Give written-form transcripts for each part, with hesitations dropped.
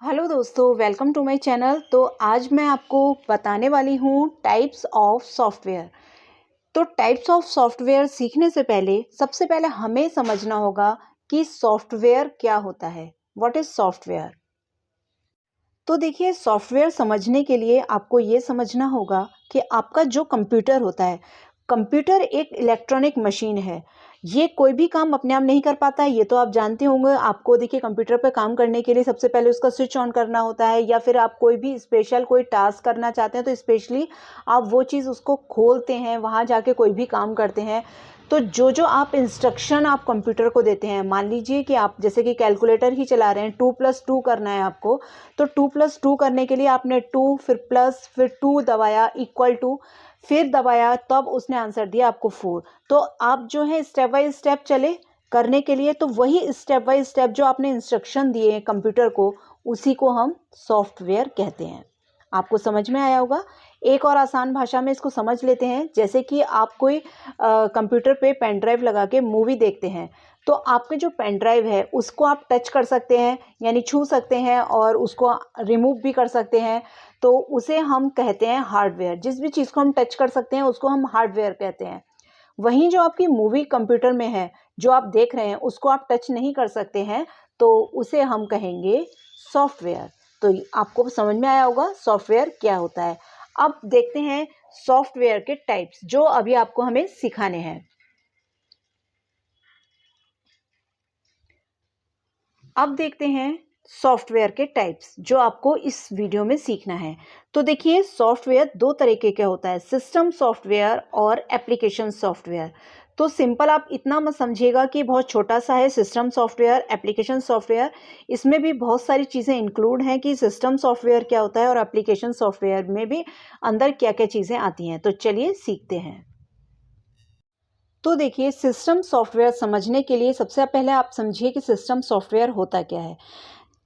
Hello दोस्तों, welcome to my channel. तो आज मैं आपको बताने वाली हूँ टाइप्स ऑफ सॉफ्टवेयर। तो टाइप्स ऑफ सॉफ्टवेयर सीखने से पहले सबसे पहले हमें समझना होगा कि सॉफ्टवेयर क्या होता है। What is software? तो देखिए, सॉफ्टवेयर समझने के लिए आपको ये समझना होगा कि आपका जो कंप्यूटर होता है, कंप्यूटर एक इलेक्ट्रॉनिक मशीन है। ये कोई भी काम अपने आप नहीं कर पाता है, ये तो आप जानते होंगे। आपको देखिए, कंप्यूटर पे काम करने के लिए सबसे पहले उसका स्विच ऑन करना होता है, या फिर आप कोई भी स्पेशल कोई टास्क करना चाहते हैं तो स्पेशली आप वो चीज़ उसको खोलते हैं, वहाँ जाके कोई भी काम करते हैं। तो जो जो आप इंस्ट्रक्शन आप कंप्यूटर को देते हैं, मान लीजिए कि आप जैसे कि कैलकुलेटर ही चला रहे हैं, 2+2 करना है आपको। तो 2+2 करने के लिए आपने 2 फिर प्लस फिर 2 दबाया इक्वल टू, फिर दबाया, तब उसने आंसर दिया आपको 4। तो आप जो है स्टेप बाय स्टेप चले करने के लिए, तो वही स्टेप बाय स्टेप जो आपने इंस्ट्रक्शन दिए हैं कंप्यूटर को, उसी को हम सॉफ्टवेयर कहते हैं। आपको समझ में आया होगा। एक और आसान भाषा में इसको समझ लेते हैं। जैसे कि आप कोई कंप्यूटर पे पेन ड्राइव लगा के मूवी देखते हैं, तो आपके जो पेन ड्राइव है उसको आप टच कर सकते हैं, यानी छू सकते हैं, और उसको रिमूव भी कर सकते हैं। तो उसे हम कहते हैं हार्डवेयर। जिस भी चीज़ को हम टच कर सकते हैं उसको हम हार्डवेयर कहते हैं। वहीं जो आपकी मूवी कंप्यूटर में है, जो आप देख रहे हैं, उसको आप टच नहीं कर सकते हैं, तो उसे हम कहेंगे सॉफ्टवेयर। तो आपको समझ में आया होगा सॉफ्टवेयर क्या होता है। अब देखते हैं सॉफ्टवेयर के टाइप्स, जो अभी आपको हमें सिखाने हैं। अब देखते हैं सॉफ्टवेयर के टाइप्स, जो आपको इस वीडियो में सीखना है। तो देखिए, सॉफ्टवेयर दो तरीके का होता है, सिस्टम सॉफ्टवेयर और एप्लीकेशन सॉफ्टवेयर। तो सिंपल आप इतना मत समझिएगा कि बहुत छोटा सा है सिस्टम सॉफ्टवेयर, एप्लीकेशन सॉफ्टवेयर। इसमें भी बहुत सारी चीज़ें इंक्लूड हैं कि सिस्टम सॉफ्टवेयर क्या होता है और एप्लीकेशन सॉफ्टवेयर में भी अंदर क्या क्या चीज़ें आती हैं। तो चलिए सीखते हैं। तो देखिए, सिस्टम सॉफ्टवेयर समझने के लिए सबसे पहले आप समझिए कि सिस्टम सॉफ्टवेयर होता क्या है।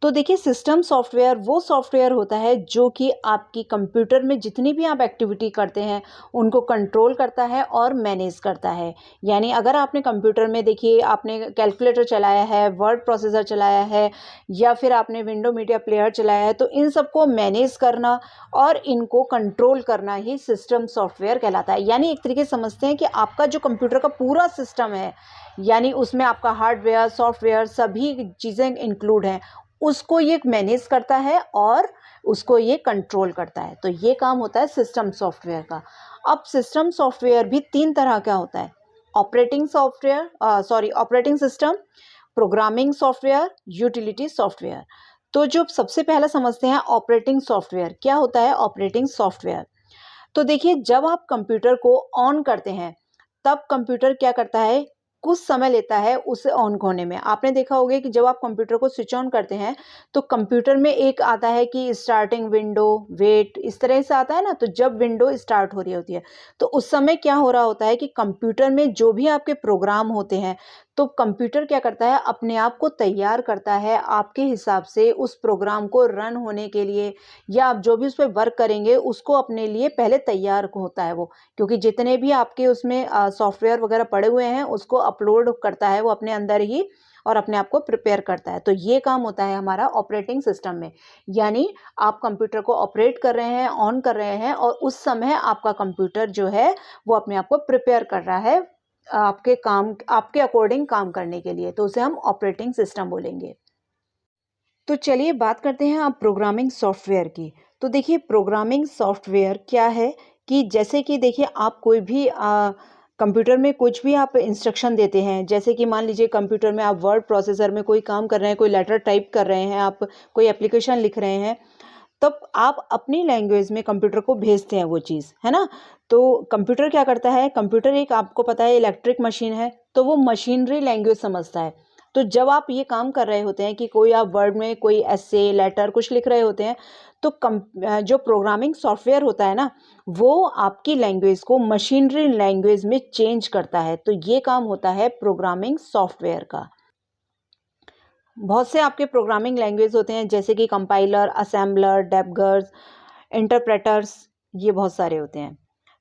तो देखिए, सिस्टम सॉफ्टवेयर वो सॉफ्टवेयर होता है जो कि आपकी कंप्यूटर में जितनी भी आप एक्टिविटी करते हैं उनको कंट्रोल करता है और मैनेज करता है। यानी अगर आपने कंप्यूटर में, देखिए, आपने कैलकुलेटर चलाया है, वर्ड प्रोसेसर चलाया है, या फिर आपने विंडो मीडिया प्लेयर चलाया है, तो इन सबको मैनेज करना और इनको कंट्रोल करना ही सिस्टम सॉफ्टवेयर कहलाता है। यानी एक तरीके से समझते हैं कि आपका जो कंप्यूटर का पूरा सिस्टम है, यानी उसमें आपका हार्डवेयर सॉफ्टवेयर सभी चीज़ें इंक्लूड हैं, उसको ये मैनेज करता है और उसको ये कंट्रोल करता है। तो ये काम होता है सिस्टम सॉफ्टवेयर का। अब सिस्टम सॉफ्टवेयर भी तीन तरह का होता है। Operating software, operating system, programming software, utility software. तो जो सबसे पहला समझते हैं ऑपरेटिंग सॉफ्टवेयर, क्या होता है ऑपरेटिंग सॉफ्टवेयर। तो देखिए, जब आप कंप्यूटर को ऑन करते हैं, तब कंप्यूटर क्या करता है, कुछ समय लेता है उसे ऑन होने में। आपने देखा होगा कि जब आप कंप्यूटर को स्विच ऑन करते हैं, तो कंप्यूटर में एक आता है कि स्टार्टिंग विंडो, वेट, इस तरह से आता है ना। तो जब विंडो स्टार्ट हो रही होती है, तो उस समय क्या हो रहा होता है कि कंप्यूटर में जो भी आपके प्रोग्राम होते हैं, तो कंप्यूटर क्या करता है, अपने आप को तैयार करता है आपके हिसाब से उस प्रोग्राम को रन होने के लिए, या आप जो भी उस पे वर्क करेंगे उसको अपने लिए पहले तैयार होता है वो। क्योंकि जितने भी आपके उसमें सॉफ्टवेयर वगैरह पड़े हुए हैं, उसको अपलोड करता है वो अपने अंदर ही, और अपने आप को प्रिपेयर करता है। तो ये काम होता है हमारा ऑपरेटिंग सिस्टम में। यानी आप कंप्यूटर को ऑपरेट कर रहे हैं, ऑन कर रहे हैं, और उस समय आपका कंप्यूटर जो है वो अपने आप को प्रिपेयर कर रहा है आपके काम, आपके अकॉर्डिंग काम करने के लिए। तो उसे हम ऑपरेटिंग सिस्टम बोलेंगे। तो चलिए बात करते हैं अब प्रोग्रामिंग सॉफ्टवेयर की। तो देखिए, प्रोग्रामिंग सॉफ्टवेयर क्या है कि जैसे कि देखिए, आप कोई भी कंप्यूटर में कुछ भी आप इंस्ट्रक्शन देते हैं, जैसे कि मान लीजिए कंप्यूटर में आप वर्ड प्रोसेसर में कोई काम कर रहे हैं, कोई लेटर टाइप कर रहे हैं, आप कोई एप्लीकेशन लिख रहे हैं, तब आप अपनी लैंग्वेज में कंप्यूटर को भेजते हैं वो चीज़, है ना। तो कंप्यूटर क्या करता है, कंप्यूटर एक, आपको पता है, इलेक्ट्रिक मशीन है, तो वो मशीनरी लैंग्वेज समझता है। तो जब आप ये काम कर रहे होते हैं कि कोई आप वर्ड में कोई एसे लेटर कुछ लिख रहे होते हैं, तो जो प्रोग्रामिंग सॉफ्टवेयर होता है ना, वो आपकी लैंग्वेज को मशीनरी लैंग्वेज में चेंज करता है। तो ये काम होता है प्रोग्रामिंग सॉफ्टवेयर का। बहुत से आपके प्रोग्रामिंग लैंग्वेज होते हैं, जैसे कि कंपाइलर, असेंबलर, डेबगर्स, इंटरप्रेटर्स, ये बहुत सारे होते हैं।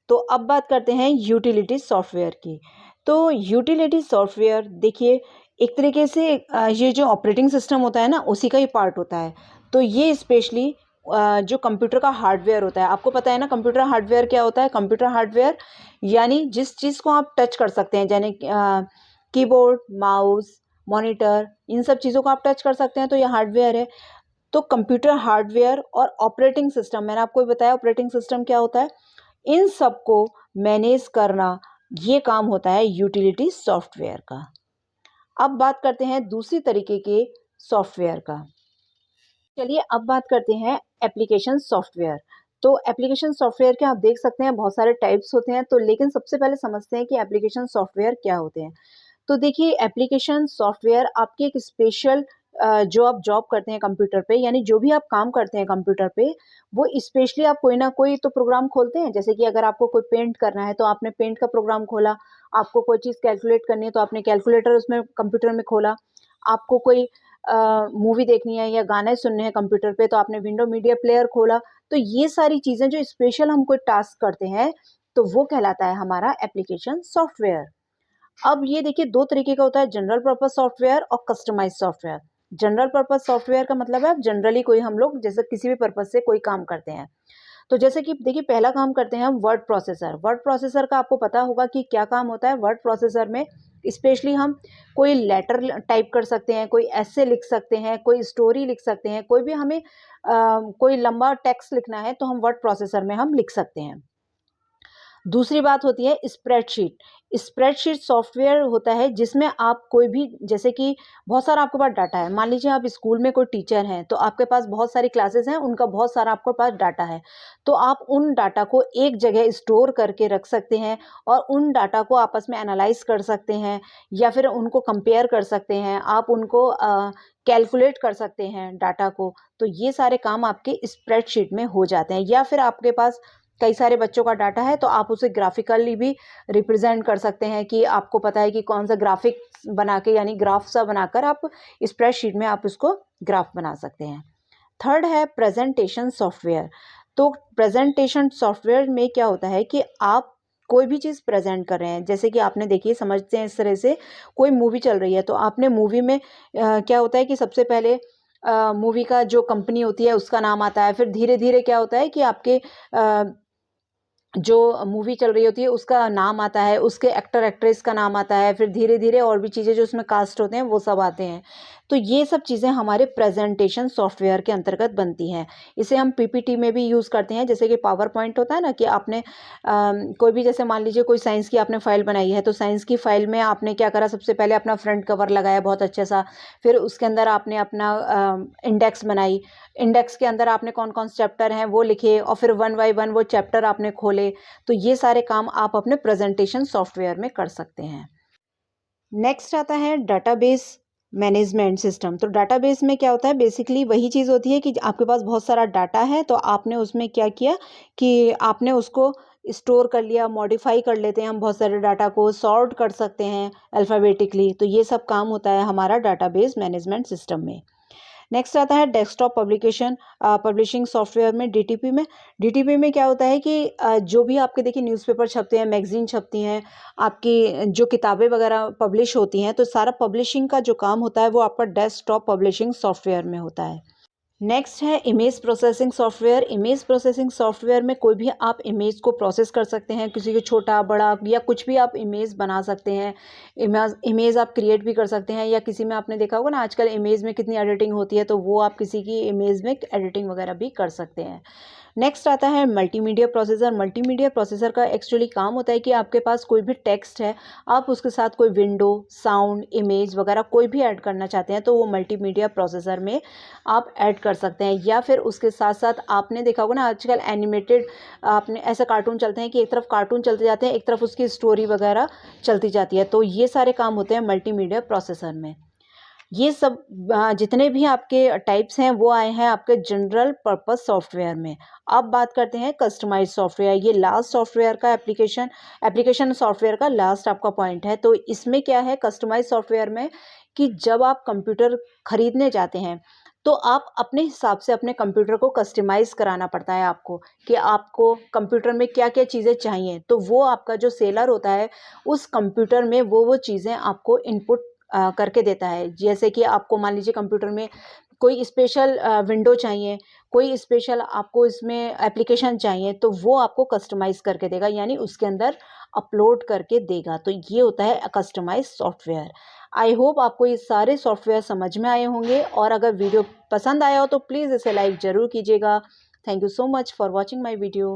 तो अब बात करते हैं यूटिलिटी सॉफ्टवेयर की। तो यूटिलिटी सॉफ्टवेयर देखिए, एक तरीके से ये जो ऑपरेटिंग सिस्टम होता है ना, उसी का ही पार्ट होता है। तो ये स्पेशली जो कंप्यूटर का हार्डवेयर होता है, आपको पता है ना कंप्यूटर हार्डवेयर क्या होता है? कंप्यूटर हार्डवेयर यानी जिस चीज़ को आप टच कर सकते हैं, यानी कीबोर्ड, माउस, मॉनिटर, इन सब चीज़ों को आप टच कर सकते हैं, तो ये हार्डवेयर है। तो कंप्यूटर हार्डवेयर और ऑपरेटिंग सिस्टम, मैंने आपको बताया ऑपरेटिंग सिस्टम क्या होता है, इन सब को मैनेज करना, ये काम होता है यूटिलिटी सॉफ्टवेयर का। अब बात करते हैं दूसरी तरीके के सॉफ्टवेयर का। चलिए अब बात करते हैं एप्लीकेशन सॉफ्टवेयर। तो एप्लीकेशन सॉफ्टवेयर के आप देख सकते हैं बहुत सारे टाइप्स होते हैं, तो लेकिन सबसे पहले समझते हैं कि एप्लीकेशन सॉफ्टवेयर क्या होते हैं। तो देखिए एप्लीकेशन सॉफ्टवेयर आपकी एक स्पेशल जो आप जॉब करते हैं कंप्यूटर पे, यानी जो भी आप काम करते हैं कंप्यूटर पे, वो स्पेशली आप कोई ना कोई तो प्रोग्राम खोलते हैं। जैसे कि अगर आपको कोई पेंट करना है तो आपने पेंट का प्रोग्राम खोला, आपको कोई चीज़ कैलकुलेट करनी है तो आपने कैलकुलेटर उसमें कंप्यूटर में खोला, आपको कोई मूवी देखनी है या गाने सुनने हैं कंप्यूटर पे तो आपने विंडो मीडिया प्लेयर खोला। तो ये सारी चीज़ें जो स्पेशल हम कोई टास्क करते हैं, तो वो कहलाता है हमारा एप्लीकेशन सॉफ्टवेयर। अब ये देखिए 2 तरीके का होता है, जनरल पर्पस सॉफ्टवेयर और customised software. General purpose software का मतलब है जनरली कोई हम लोग जैसे किसी भी पर्पस से कोई काम करते हैं। तो जैसे कि देखिए पहला काम करते हैं हम वर्ड प्रोसेसर। वर्ड प्रोसेसर का आपको पता होगा कि क्या काम होता है। वर्ड प्रोसेसर में स्पेशली हम कोई लेटर टाइप कर सकते हैं, कोई एसे लिख सकते हैं, कोई स्टोरी लिख सकते हैं, कोई भी हमें कोई लंबा टेक्स्ट लिखना है तो हम वर्ड प्रोसेसर में हम लिख सकते हैं। दूसरी बात होती है स्प्रेडशीट। स्प्रेडशीट सॉफ्टवेयर होता है जिसमें आप कोई भी, जैसे कि बहुत सारा आपके पास डाटा है, मान लीजिए आप स्कूल में कोई टीचर हैं तो आपके पास बहुत सारी क्लासेस हैं, उनका बहुत सारा आपके पास डाटा है। तो आप उन डाटा को एक जगह स्टोर करके रख सकते हैं और उन डाटा को आपस में एनालाइज कर सकते हैं या फिर उनको कंपेयर कर सकते हैं, आप उनको कैलकुलेट कर सकते हैं डाटा को। तो ये सारे काम आपके स्प्रेडशीट में हो जाते हैं। या फिर आपके पास कई सारे बच्चों का डाटा है तो आप उसे ग्राफिकली भी रिप्रेजेंट कर सकते हैं कि आपको पता है कि कौन सा ग्राफिक बना के, यानी ग्राफ सा बनाकर आप स्प्रेडशीट में आप उसको ग्राफ बना सकते हैं। थर्ड है प्रेजेंटेशन सॉफ्टवेयर। तो प्रेजेंटेशन सॉफ्टवेयर में क्या होता है कि आप कोई भी चीज़ प्रेजेंट कर रहे हैं, जैसे कि आपने देखिए समझते हैं इस तरह से, कोई मूवी चल रही है तो आपने मूवी में क्या होता है कि सबसे पहले मूवी का जो कंपनी होती है उसका नाम आता है, फिर धीरे धीरे क्या होता है कि आपके जो मूवी चल रही होती है उसका नाम आता है, उसके एक्टर एक्ट्रेस का नाम आता है, फिर धीरे-धीरे और भी चीज़ें जो उसमें कास्ट होते हैं वो सब आते हैं। तो ये सब चीज़ें हमारे प्रेज़ेंटेशन सॉफ्टवेयर के अंतर्गत बनती हैं। इसे हम पीपीटी में भी यूज़ करते हैं, जैसे कि पावर पॉइंट होता है ना कि आपने कोई भी, जैसे मान लीजिए कोई साइंस की आपने फ़ाइल बनाई है, तो साइंस की फ़ाइल में आपने क्या करा, सबसे पहले अपना फ्रंट कवर लगाया बहुत अच्छा-सा, फिर उसके अंदर आपने अपना इंडेक्स बनाई। इंडेक्स के अंदर आपने कौन-कौन से चैप्टर हैं वो लिखे और फिर वन बाय वन वो चैप्टर आपने खोले। तो ये सारे काम आप अपने प्रेजेंटेशन सॉफ्टवेयर में कर सकते हैं। नेक्स्ट आता है डाटाबेस मैनेजमेंट सिस्टम। तो डाटाबेस में क्या होता है, बेसिकली वही चीज़ होती है कि आपके पास बहुत सारा डाटा है तो आपने उसमें क्या किया कि आपने उसको स्टोर कर लिया, मॉडिफाई कर लेते हैं हम बहुत सारे डाटा को, सॉर्ट कर सकते हैं अल्फ़ाबेटिकली। तो ये सब काम होता है हमारा डाटाबेस मैनेजमेंट सिस्टम में। नेक्स्ट आता है डेस्कटॉप पब्लिशिंग सॉफ्टवेयर में, डीटीपी में। डीटीपी में क्या होता है कि जो भी आपके देखिए न्यूज़पेपर छपते हैं, मैगज़ीन छपती हैं, आपकी जो किताबें वगैरह पब्लिश होती हैं, तो सारा पब्लिशिंग का जो काम होता है वो आपका डेस्कटॉप पब्लिशिंग सॉफ्टवेयर में होता है। नेक्स्ट है image processing software. Image processing software में कोई भी आप इमेज को प्रोसेस कर सकते हैं, किसी को छोटा बड़ा या कुछ भी आप इमेज बना सकते हैं। इमेज आप क्रिएट भी कर सकते हैं, या किसी में आपने देखा होगा ना आजकल इमेज में कितनी एडिटिंग होती है, तो वो आप किसी की इमेज में एडिटिंग वगैरह भी कर सकते हैं। नेक्स्ट आता है मल्टीमीडिया प्रोसेसर। मल्टीमीडिया प्रोसेसर का एक्चुअली काम होता है कि आपके पास कोई भी टेक्स्ट है, आप उसके साथ कोई विंडो, साउंड, इमेज वगैरह कोई भी ऐड करना चाहते हैं तो वो मल्टीमीडिया प्रोसेसर में आप ऐड कर सकते हैं। या फिर उसके साथ साथ आपने देखा होगा ना आजकल एनिमेटेड, आपने ऐसे कार्टून चलते हैं कि एक तरफ कार्टून चलते जाते हैं, एक तरफ उसकी स्टोरी वगैरह चलती जाती है, तो ये सारे काम होते हैं मल्टीमीडिया प्रोसेसर में। ये सब जितने भी आपके टाइप्स हैं वो आए हैं आपके जनरल पर्पस सॉफ्टवेयर में। अब बात करते हैं कस्टमाइज सॉफ्टवेयर। ये लास्ट सॉफ्टवेयर का एप्लीकेशन सॉफ्टवेयर का लास्ट आपका पॉइंट है। तो इसमें क्या है कस्टमाइज सॉफ्टवेयर में, कि जब आप कंप्यूटर खरीदने जाते हैं तो आप अपने हिसाब से अपने कंप्यूटर को कस्टमाइज़ कराना पड़ता है आपको, कि आपको कंप्यूटर में क्या-क्या चीज़ें चाहिए। तो वो आपका जो सेलर होता है उस कंप्यूटर में वो चीज़ें आपको इनपुट करके देता है। जैसे कि आपको मान लीजिए कंप्यूटर में कोई स्पेशल विंडो चाहिए, कोई स्पेशल आपको इसमें एप्लीकेशन चाहिए, तो वो आपको कस्टमाइज़ करके देगा, यानी उसके अंदर अपलोड करके देगा। तो ये होता है कस्टमाइज़ सॉफ्टवेयर। आई होप आपको ये सारे सॉफ्टवेयर समझ में आए होंगे, और अगर वीडियो पसंद आया हो तो प्लीज़ इसे लाइक ज़रूर कीजिएगा। Thank you so much for watching my video.